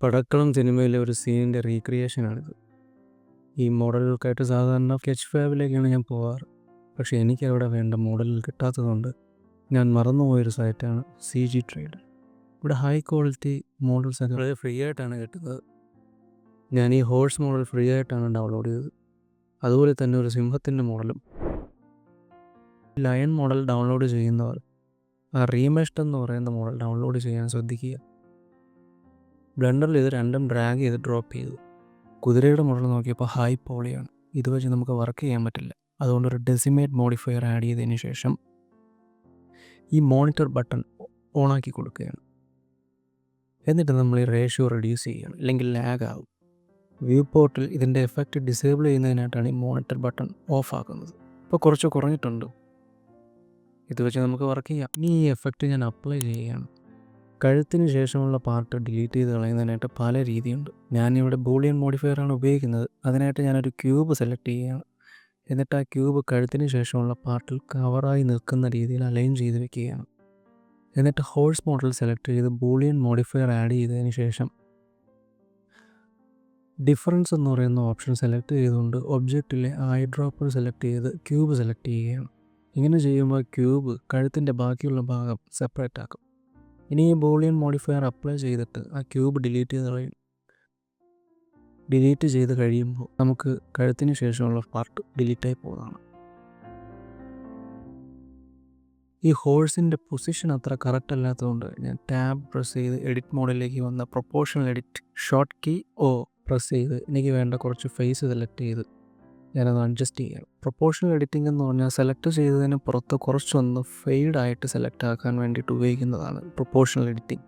പടക്കളം സിനിമയിലെ ഒരു സീനിൻ്റെ റീക്രിയേഷനാണിത്. ഈ മോഡലുകൾക്കായിട്ട് സാധാരണ സ്കെച്ച് ഫാബിലേക്കാണ് ഞാൻ പോവാറ്. പക്ഷേ എനിക്കവിടെ വേണ്ട മോഡലുകൾ കിട്ടാത്തതുകൊണ്ട് ഞാൻ മറന്നുപോയൊരു സൈറ്റാണ് CG ട്രേഡർ. ഇവിടെ ഹൈ ക്വാളിറ്റി മോഡൽസൊക്കെ വളരെ ഫ്രീ ആയിട്ടാണ് കിട്ടുന്നത്. ഞാൻ ഈ ഹോഴ്സ് മോഡൽ ഫ്രീ ആയിട്ടാണ് ഡൗൺലോഡ് ചെയ്തത്. അതുപോലെ തന്നെ ഒരു സിംഹത്തിൻ്റെ മോഡലും. ലയൺ മോഡൽ ഡൗൺലോഡ് ചെയ്യുന്നവർ ആ റീമെഷ്ഡ് എന്ന് പറയുന്ന മോഡൽ ഡൗൺലോഡ് ചെയ്യാൻ ശ്രദ്ധിക്കുക. ബ്ലെൻഡറിൽ ഇത് രണ്ടും ഡ്രാഗ് ചെയ്ത് ഡ്രോപ്പ് ചെയ്തു. കുതിരയുടെ മോഡൽ നോക്കിയപ്പോൾ ഹൈ പോളിയാണ്. ഇത് വെച്ച് നമുക്ക് വർക്ക് ചെയ്യാൻ പറ്റില്ല. അതുകൊണ്ട് ഒരു ഡെസിമേറ്റ് മോഡിഫയർ ആഡ് ചെയ്തതിന് ശേഷം ഈ മോണിറ്റർ ബട്ടൺ ഓണാക്കി കൊടുക്കുകയാണ്. എന്നിട്ട് നമ്മൾ ഈ റേഷ്യോ റെഡ്യൂസ് ചെയ്യുകയാണ്, അല്ലെങ്കിൽ ലാഗ് ആകും. വ്യൂ പോർട്ടിൽ ഇതിൻ്റെ എഫക്റ്റ് ഡിസേബിൾ ചെയ്യുന്നതിനായിട്ടാണ് ഈ മോണിറ്റർ ബട്ടൺ ഓഫ് ആക്കുന്നത്. ഇപ്പോൾ കുറച്ച് കുറഞ്ഞിട്ടുണ്ട്. ഇത് വെച്ച് നമുക്ക് വർക്ക് ചെയ്യാം. ഇനി ഈ എഫക്റ്റ് ഞാൻ അപ്ലൈ ചെയ്യുകയാണ്. കഴുത്തിന് ശേഷമുള്ള പാർട്ട് ഡിലീറ്റ് ചെയ്ത് കളയുന്നതിനായിട്ട് പല രീതിയുണ്ട്. ഞാനിവിടെ ബൂളിയൻ മോഡിഫയർ ആണ് ഉപയോഗിക്കുന്നത്. അതിനായിട്ട് ഞാനൊരു ക്യൂബ് സെലക്ട് ചെയ്യുകയാണ്. എന്നിട്ട് ആ ക്യൂബ് കഴുത്തിന് ശേഷമുള്ള പാർട്ടിൽ കവറായി നിൽക്കുന്ന രീതിയിൽ അലൈൻ ചെയ്ത് വെക്കുകയാണ്. എന്നിട്ട് ഹോഴ്സ് മോഡൽ സെലക്ട് ചെയ്ത് ബൂളിയൻ മോഡിഫയർ ആഡ് ചെയ്തതിന് ശേഷം ഡിഫറൻസ് എന്ന് പറയുന്ന ഓപ്ഷൻ സെലക്ട് ചെയ്തുകൊണ്ട് ഒബ്ജക്റ്റിലെ ഐ ഡ്രോപ്പർ സെലക്ട് ചെയ്ത് ക്യൂബ് സെലക്ട് ചെയ്യുകയാണ്. ഇങ്ങനെ ചെയ്യുമ്പോൾ ക്യൂബ് കഴുത്തിൻ്റെ ബാക്കിയുള്ള ഭാഗം സെപ്പറേറ്റ് ആക്കും. ഇനി ഈ ബൂളിയൻ മോഡിഫയർ അപ്ലൈ ചെയ്തിട്ട് ആ ക്യൂബ് ഡിലീറ്റ് ചെയ്ത് കളയും. ഡിലീറ്റ് ചെയ്ത് കഴിയുമ്പോൾ നമുക്ക് കഴുത്തിന് ശേഷമുള്ള പാർട്ട് ഡിലീറ്റായി പോകുന്നതാണ്. ഈ ഹോഴ്സിൻ്റെ പൊസിഷൻ അത്ര കറക്റ്റ് അല്ലാത്തതുകൊണ്ട് ഞാൻ ടാബ് പ്രസ് ചെയ്ത് എഡിറ്റ് മോഡിലേക്ക് വന്ന proportional edit short key press ചെയ്ത് എനിക്ക് വേണ്ട കുറച്ച് ഫേസ് സെലക്ട് ചെയ്ത് ഞാനത് അഡ്ജസ്റ്റ് ചെയ്യാം. പ്രൊപ്പോർഷണൽ എഡിറ്റിംഗ് എന്ന് പറഞ്ഞാൽ സെലക്ട് ചെയ്തതിന് പുറത്ത് കുറച്ചൊന്ന് ഫെയ്ഡായിട്ട് സെലക്ട് ആക്കാൻ വേണ്ടിയിട്ട് ഉപയോഗിക്കുന്നതാണ് പ്രൊപ്പോർഷണൽ എഡിറ്റിംഗ്.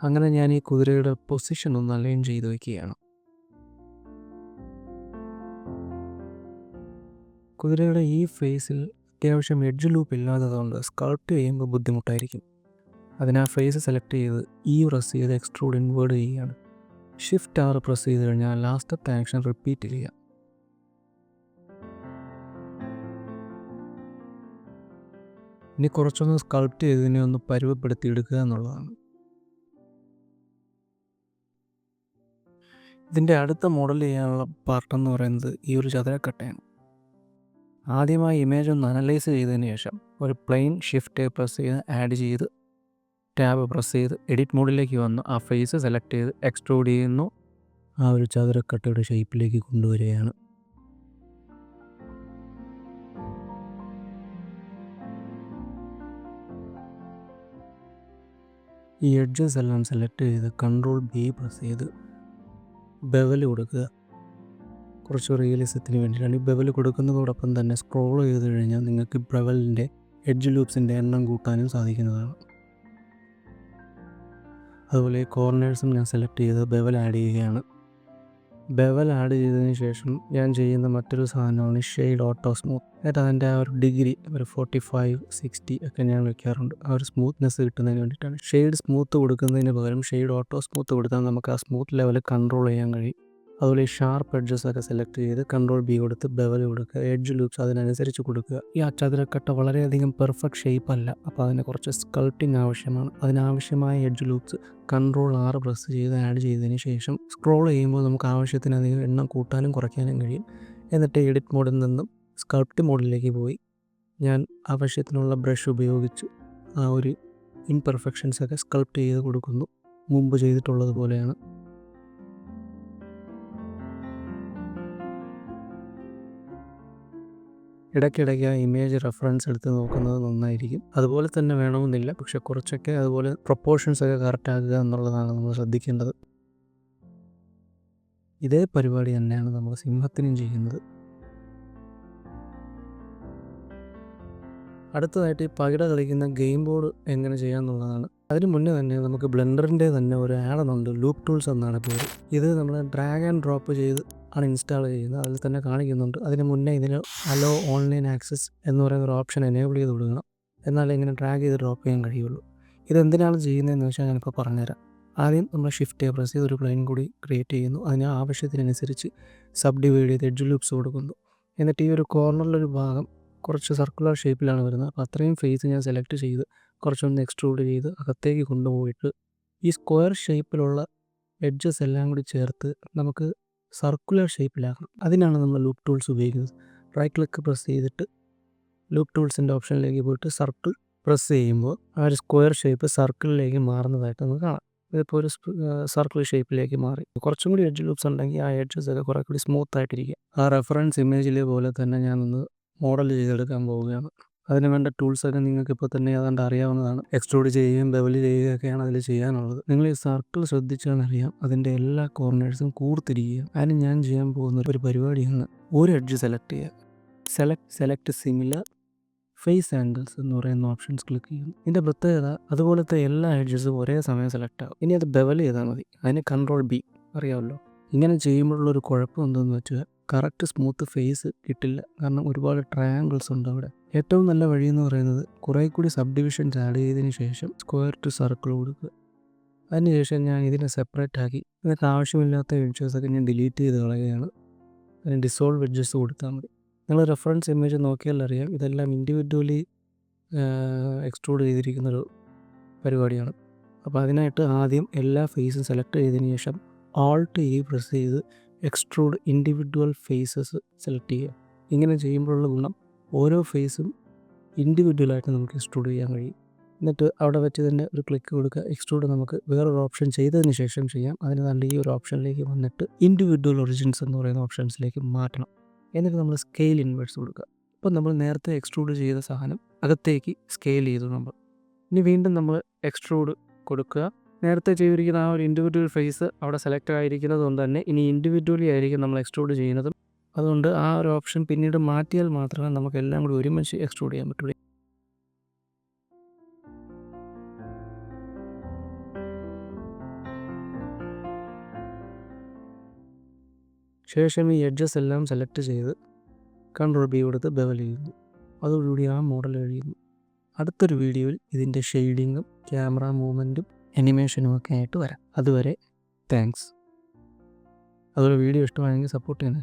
അങ്ങനെ ഞാൻ ഈ കുതിരയുടെ പൊസിഷൻ ഒന്ന് അലൈൻ ചെയ്ത് വയ്ക്കുകയാണ്. കുതിരയുടെ ഈ ഫേസിൽ അത്യാവശ്യം എഡ്ജ് ലൂപ്പ് ഇല്ലാത്തതുകൊണ്ട് സ്കൾപ്റ്റ് ചെയ്യുമ്പോൾ ബുദ്ധിമുട്ടായിരിക്കും. അതിന് ആ ഫേസ് സെലക്ട് ചെയ്ത് പ്രസ് ചെയ്ത് എക്സ്ട്രൂഡ് ഇൻവേർഡ് ചെയ്യുകയാണ്. ഷിഫ്റ്റ് R പ്രസ് ചെയ്ത് കഴിഞ്ഞാൽ ലാസ്റ്റത്തെ ആക്ഷൻ റിപ്പീറ്റ് ചെയ്യുക. ഇനി കുറച്ചൊന്ന് സ്കൾപ്റ്റ് ചെയ്തതിനെ ഒന്ന് പരുവപ്പെടുത്തി എടുക്കുക എന്നുള്ളതാണ്. ഇതിൻ്റെ അടുത്ത മോഡൽ ചെയ്യാനുള്ള പാർട്ടെന്ന് പറയുന്നത് ഈ ഒരു ചതുരക്കട്ടയാണ്. ആദ്യമായി ഇമേജ് ഒന്ന് അനലൈസ് ചെയ്തതിന് ശേഷം ഒരു പ്ലെയിൻ ഷിഫ്റ്റ് പ്രസ് ചെയ്ത് ആഡ് ചെയ്ത് ടാബ് പ്രസ് ചെയ്ത് എഡിറ്റ് മോഡിലേക്ക് വന്നു ആ ഫേസ് സെലക്ട് ചെയ്ത് എക്സ്ട്രൂഡ് ചെയ്യുന്നു. ആ ഒരു ചതുരക്കട്ടയുടെ ഷേപ്പിലേക്ക് കൊണ്ടുവരികയാണ്. ഈ എഡ്ജസ് എല്ലാം സെലക്ട് ചെയ്ത് Ctrl+B പ്രസ് ചെയ്ത് ബെവൽ കൊടുക്കുക. കുറച്ച് റിയലിസത്തിന് വേണ്ടിയിട്ടാണ് ഈ ബെവൽ കൊടുക്കുന്നതോടൊപ്പം തന്നെ സ്ക്രോൾ ചെയ്ത് കഴിഞ്ഞാൽ നിങ്ങൾക്ക് ബെവലിൻ്റെ എഡ്ജ് ലൂപ്സിൻ്റെ എണ്ണം കൂട്ടാനും സാധിക്കുന്നതാണ്. അതുപോലെ കോർണേഴ്സും ഞാൻ സെലക്ട് ചെയ്ത് ബെവൽ ആഡ് ചെയ്യുകയാണ്. ബെവൽ ആഡ് ചെയ്തതിന് ശേഷം ഞാൻ ചെയ്യുന്ന മറ്റൊരു സാധനമാണ് ഷെയ്ഡ് ഓട്ടോ സ്മൂത്ത്. എന്നിട്ട് അതിൻ്റെ ആ ഒരു ഡിഗ്രി ഒരു 45-60 ഒക്കെ ഞാൻ വയ്ക്കാറുണ്ട്. ആ ഒരു സ്മൂത്ത്നെസ് കിട്ടുന്നതിന് വേണ്ടിയിട്ടാണ്. ഷെയ്ഡ് സ്മൂത്ത് കൊടുക്കുന്നതിന് പകരം ഷെയ്ഡ് ഓട്ടോ സ്മൂത്ത് കൊടുത്താൽ നമുക്ക് ആ സ്മൂത്ത് ലെവൽ കൺട്രോൾ ചെയ്യാൻ കഴിയും. അതുപോലെ ഈ ഷാർപ്പ് എഡ്ജസ് ഒക്കെ സെലക്ട് ചെയ്ത് Ctrl+B കൊടുത്ത് ബെവൽ കൊടുക്കുക. എഡ്ജ് ലൂപ്സ് അതിനനുസരിച്ച് കൊടുക്കുക. ഈ ചതുരക്കട്ട വളരെയധികം പെർഫെക്റ്റ് ഷേപ്പ് അല്ല. അപ്പോൾ അതിന് കുറച്ച് സ്കൾപ്റ്റിംഗ് ആവശ്യമാണ്. അതിനാവശ്യമായ എഡ്ജ് ലൂപ്സ് Ctrl+R പ്രസ് ചെയ്ത് ആഡ് ചെയ്തതിന് ശേഷം സ്ക്രോൾ ചെയ്യുമ്പോൾ നമുക്ക് ആവശ്യത്തിനധികം എണ്ണം കൂട്ടാനും കുറയ്ക്കാനും കഴിയും. എന്നിട്ട് എഡിറ്റ് മോഡിൽ നിന്നും സ്കൾപ്റ്റ് മോഡിലേക്ക് പോയി ഞാൻ ആവശ്യത്തിനുള്ള ബ്രഷ് ഉപയോഗിച്ച് ആ ഒരു ഇംപെർഫെക്ഷൻസ് ഒക്കെ സ്കൾപ്റ്റ് ചെയ്ത് കൊടുക്കുന്നു. മുമ്പ് ചെയ്തിട്ടുള്ളത് പോലെയാണ്. ഇടയ്ക്കിടയ്ക്ക് ആ ഇമേജ് റെഫറൻസ് എടുത്ത് നോക്കുന്നത് നന്നായിരിക്കും. അതുപോലെ തന്നെ വേണമെന്നില്ല, പക്ഷെ കുറച്ചൊക്കെ അതുപോലെ പ്രൊപ്പോർഷൻസ് ഒക്കെ കറക്റ്റ് ആക്കുക എന്നുള്ളതാണ് നമ്മൾ ശ്രദ്ധിക്കേണ്ടത്. ഇതേ പരിപാടി തന്നെയാണ് നമ്മൾ സിംഹത്തിനും ചെയ്യുന്നത്. അടുത്തതായിട്ട് ഈ പകിട കളിക്കുന്ന ഗെയിം ബോർഡ് എങ്ങനെ ചെയ്യാമെന്നുള്ളതാണ്. അതിന് മുന്നേ തന്നെ നമുക്ക് ബ്ലെൻഡറിൻ്റെ തന്നെ ഒരു ആഡ് ഉണ്ട്, ലൂപ്പ് ടൂൾസ് എന്നാണ് പേര്. ഇത് നമ്മൾ ഡ്രാഗ് ആൻഡ് ഡ്രോപ്പ് ചെയ്ത് ആണ് ഇൻസ്റ്റാൾ ചെയ്യുന്നത്. അതിൽ തന്നെ കാണിക്കുന്നുണ്ട്. അതിന് മുന്നേ ഇതിന് അലോ ഓൺലൈൻ ആക്സസ് എന്ന് പറയുന്ന ഒരു ഓപ്ഷൻ എനേബിൾ ചെയ്ത് കൊടുക്കണം. എന്നാലേ ഇങ്ങനെ ഡ്രാഗ് ചെയ്ത് ഡ്രോപ്പ് ചെയ്യാൻ കഴിയുള്ളൂ. ഇതെന്തിനാണ് ചെയ്യുന്നതെന്ന് വെച്ചാൽ ഞാനിപ്പോൾ പറഞ്ഞുതരാം. ആദ്യം നമ്മൾ ഷിഫ്റ്റ് പ്രസ് ചെയ്ത് ഒരു പ്ലെയിൻ കൂടി ക്രിയേറ്റ് ചെയ്യുന്നു. അതിന് ആവശ്യത്തിനനുസരിച്ച് സബ് ഡിവൈഡ് ചെയ്ത് എഡ്ജ് ലൂപ്സ് കൊടുക്കുന്നു. എന്നിട്ട് ഈ ഒരു കോർണറിലൊരു ഭാഗം കുറച്ച് സർക്കുലർ ഷേപ്പിലാണ് വരുന്നത്. അപ്പോൾ അത്രയും ഫേസ് ഞാൻ സെലക്ട് ചെയ്ത് കുറച്ചൊന്ന് എക്സ്ട്രൂഡ് ചെയ്ത് അകത്തേക്ക് കൊണ്ടുപോയിട്ട് ഈ സ്ക്വയർ ഷേപ്പിലുള്ള എഡ്ജസ് എല്ലാം കൂടി ചേർത്ത് നമുക്ക് സർക്കുലർ ഷേപ്പിലാക്കണം. അതിനാണ് നമ്മൾ ലൂപ്പ് ടൂൾസ് ഉപയോഗിക്കുന്നത്. റൈറ്റ് ക്ലിക്ക് പ്രസ് ചെയ്തിട്ട് ലൂപ്പ് ടൂൾസിൻ്റെ ഓപ്ഷനിലേക്ക് പോയിട്ട് സർക്കിൾ പ്രസ് ചെയ്യുമ്പോൾ ആ ഒരു സ്ക്വയർ ഷേപ്പ് സർക്കിളിലേക്ക് മാറുന്നതായിട്ട് നമുക്ക് കാണാം. ഇതിപ്പോൾ ഒരു സർക്കിൾ ഷേപ്പിലേക്ക് മാറി. കുറച്ചും കൂടി എഡ്ജ് ലൂപ്സ് ഉണ്ടെങ്കിൽ ആ എഡ്ജസ് ഒക്കെ കുറേ കൂടി സ്മൂത്ത് ആയിട്ടിരിക്കുക. ആ റെഫറൻസ് ഇമേജിലെ പോലെ തന്നെ ഞാനൊന്ന് മോഡൽ ചെയ്തെടുക്കാൻ പോവുകയാണ്. അതിന് വേണ്ട ടൂൾസൊക്കെ നിങ്ങൾക്ക് ഇപ്പോൾ തന്നെ ഏതാണ്ട് അറിയാവുന്നതാണ്. എക്സ്ട്രൂഡ് ചെയ്യുകയും ബെവൽ ചെയ്യുകയൊക്കെയാണ് അതിൽ ചെയ്യാനുള്ളത്. നിങ്ങൾ ഈ സർക്കിൾ ശ്രദ്ധിച്ചാൽ അറിയാം അതിൻ്റെ എല്ലാ കോർണേഴ്സും കൂർത്തിരിക്കുക. അതിന് ഞാൻ ചെയ്യാൻ പോകുന്ന ഒരു പരിപാടിയാണ് ഒരു എഡ്ജ് സെലക്ട് ചെയ്യുക. സെലക്ട് സിമിലർ ഫേസ് ആംഗിൾസ് എന്ന് പറയുന്ന ഓപ്ഷൻസ് ക്ലിക്ക് ചെയ്യുന്നു. ഇതിൻ്റെ പ്രത്യേകത അതുപോലത്തെ എല്ലാ എഡ്ജസും ഒരേ സമയം സെലക്ട് ആകും. ഇനി അത് ബെവൽ ചെയ്താൽ മതി. അതിന് കൺട്രോൾ B അറിയാമല്ലോ. ഇങ്ങനെ ചെയ്യുമ്പോഴുള്ളൊരു കുഴപ്പം എന്തെന്ന് വെച്ചാൽ കറക്റ്റ് സ്മൂത്ത് ഫേസ് കിട്ടില്ല. കാരണം ഒരുപാട് ട്രയാങ്കിൾസ് ഉണ്ട് അവിടെ. ഏറ്റവും നല്ല വഴി എന്ന് പറയുന്നത് കുറേ കൂടി സബ് ഡിവിഷൻസ് ആഡ് ചെയ്തതിന് ശേഷം സ്ക്വയർ ടു സർക്കിൾ കൊടുക്കുക. അതിനുശേഷം ഞാൻ ഇതിനെ സെപ്പറേറ്റ് ആക്കി ഇതിനൊക്കെ ആവശ്യമില്ലാത്ത എഡ്ജസൊക്കെ ഞാൻ ഡിലീറ്റ് ചെയ്ത് കളയുകയാണ്. അതിന് ഡിസോൾവ് എഡ്ജസ് കൊടുത്താൽ മതി. നിങ്ങൾ റെഫറൻസ് ഇമേജ് നോക്കിയാൽ അറിയാം ഇതെല്ലാം ഇൻഡിവിജ്വലി എക്സ്ട്രൂഡ് ചെയ്തിരിക്കുന്നൊരു പരിപാടിയാണ്. അപ്പോൾ അതിനായിട്ട് ആദ്യം എല്ലാ ഫേസും സെലക്ട് ചെയ്തതിന് ശേഷം Alt E പ്രസ് ചെയ്ത് എക്സ്ട്രൂഡ് ഇൻഡിവിജ്വൽ ഫേസസ് സെലക്ട് ചെയ്യുക. ഇങ്ങനെ ചെയ്യുമ്പോഴുള്ള ഗുണം ഓരോ ഫേസും ഇൻഡിവിജ്വലായിട്ട് നമുക്ക് എക്സ്ട്രൂഡ് ചെയ്യാൻ കഴിയും. എന്നിട്ട് അവിടെ വെച്ച് തന്നെ ഒരു ക്ലിക്ക് കൊടുക്കുക. എക്സ്ട്രൂഡ് നമുക്ക് വേറൊരു ഓപ്ഷൻ ചെയ്തതിന് ശേഷം ചെയ്യാം. അതിന് നല്ല ഈ ഒരു ഓപ്ഷനിലേക്ക് വന്നിട്ട് ഇൻഡിവിജ്വൽ ഒറിജിൻസ് എന്ന് പറയുന്ന ഓപ്ഷൻസിലേക്ക് മാറ്റണം. എന്നിട്ട് നമ്മൾ സ്കെയിൽ ഇൻവേഴ്സ് കൊടുക്കുക. അപ്പോൾ നമ്മൾ നേരത്തെ എക്സ്ട്രൂഡ് ചെയ്ത സാധനം അകത്തേക്ക് സ്കെയിൽ ചെയ്തു നമ്മൾ. ഇനി വീണ്ടും നമ്മൾ എക്സ്ട്രൂഡ് കൊടുക്കുക. നേരത്തെ ചെയ്തിരിക്കുന്ന ആ ഒരു ഇൻഡിവിജ്വൽ ഫേസ് അവിടെ സെലക്ട് ആയിരിക്കുന്നത് കൊണ്ട് തന്നെ ഇനി ഇൻഡിവിജ്വലി ആയിരിക്കും നമ്മൾ എക്സ്ട്രൂഡ് ചെയ്യുന്നതും. അതുകൊണ്ട് ആ ഒരു ഓപ്ഷൻ പിന്നീട് മാറ്റിയാൽ മാത്രമേ നമുക്ക് എല്ലാം കൂടി ഒരുമിച്ച് എക്സ്ട്രൂഡ് ചെയ്യാൻ പറ്റുള്ളൂ. ശേഷം ഈ എഡ്ജസ് എല്ലാം സെലക്ട് ചെയ്ത് കൺട്രോൾ B കൊടുത്ത് ബെവൽ ചെയ്യുന്നു. അതോടുകൂടി ആ മോഡൽ കഴിയുന്നു. അടുത്തൊരു വീഡിയോയിൽ ഇതിൻ്റെ ഷെയ്ഡിങ്ങും ക്യാമറ മൂവ്മെൻറ്റും അനിമേഷനും ഒക്കെ ആയിട്ട് വരാം. അതുവരെ താങ്ക്സ്. അതുപോലെ വീഡിയോ ഇഷ്ടമായെങ്കിൽ സപ്പോർട്ട് ചെയ്യണേ.